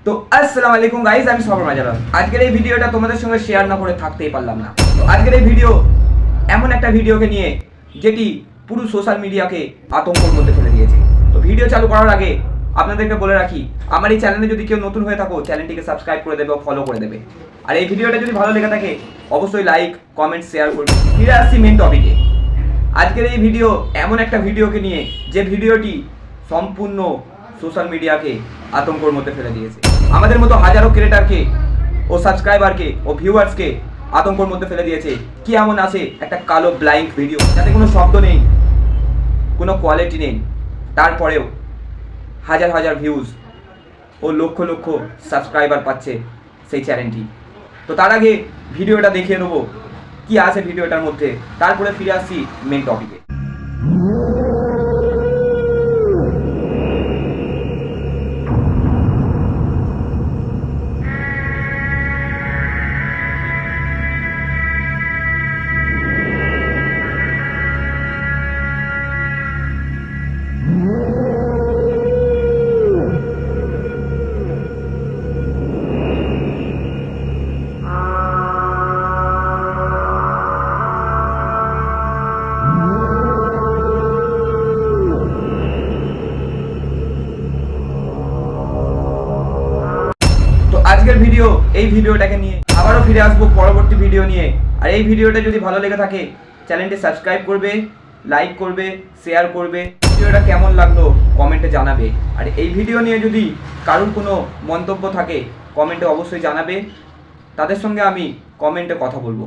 তো আসসালামু আলাইকুম গাইস, আমি সবার মাজারান। আজকের এই ভিডিওটা তোমাদের সঙ্গে শেয়ার না করে থাকতেই পারলাম না। তো আজকের এই ভিডিও এমন একটা ভিডিওকে নিয়ে যেটি পুরো সোশ্যাল মিডিয়াকে আতঙ্কের মধ্যে ফেলে দিয়েছে। তো ভিডিও চালু করার আগে আপনাদেরকে বলে রাখি, আমার এই চ্যানেলে যদি কেউ নতুন হয়ে থাকো চ্যানেলটিকে সাবস্ক্রাইব করে দেবে ও ফলো করে দেবে। আর এই ভিডিওটা যদি ভালো লেগে থাকে অবশ্যই লাইক, কমেন্ট, শেয়ার করবে। ফিরে আসছি মেন টপিকে। আজকের এই ভিডিও এমন একটা ভিডিওকে নিয়ে যে ভিডিওটি সম্পূর্ণ সোশ্যাল মিডিয়াকে আতঙ্কের মধ্যে ফেলে দিয়েছে। আমাদের মতো হাজারো ক্রিয়েটারকে ও সাবস্ক্রাইবারকে ও ভিউয়ার্সকে আতঙ্কের মধ্যে ফেলে দিয়েছে। কি এমন আছে একটা কালো ব্লাইন্ড ভিডিও, যাতে কোনো শব্দ নেই, কোনো কোয়ালিটি নেই, তারপরেও হাজার হাজার ভিউজ ও লক্ষ লক্ষ সাবস্ক্রাইবার পাচ্ছে সেই চ্যানেলটি। তো তার আগে ভিডিওটা দেখিয়ে নেবো কি আছে ভিডিওটার মধ্যে, তারপরে ফিরে আসছি মেন টপিকে। আজকের ভিডিও এই ভিডিওটাকে নিয়ে আবারও ফিরে আসবো পরবর্তী ভিডিও নিয়ে। আর এই ভিডিওটা যদি ভালো লেগে থাকে চ্যানেলটি সাবস্ক্রাইব করবে, লাইক করবে, শেয়ার করবে। ভিডিওটা কেমন লাগলো কমেন্টে জানাবে। আর এই ভিডিও নিয়ে যদি কারোর কোনো মন্তব্য থাকে কমেন্টে অবশ্যই জানাবে, তাদের সঙ্গে আমি কমেন্টে কথা বলবো।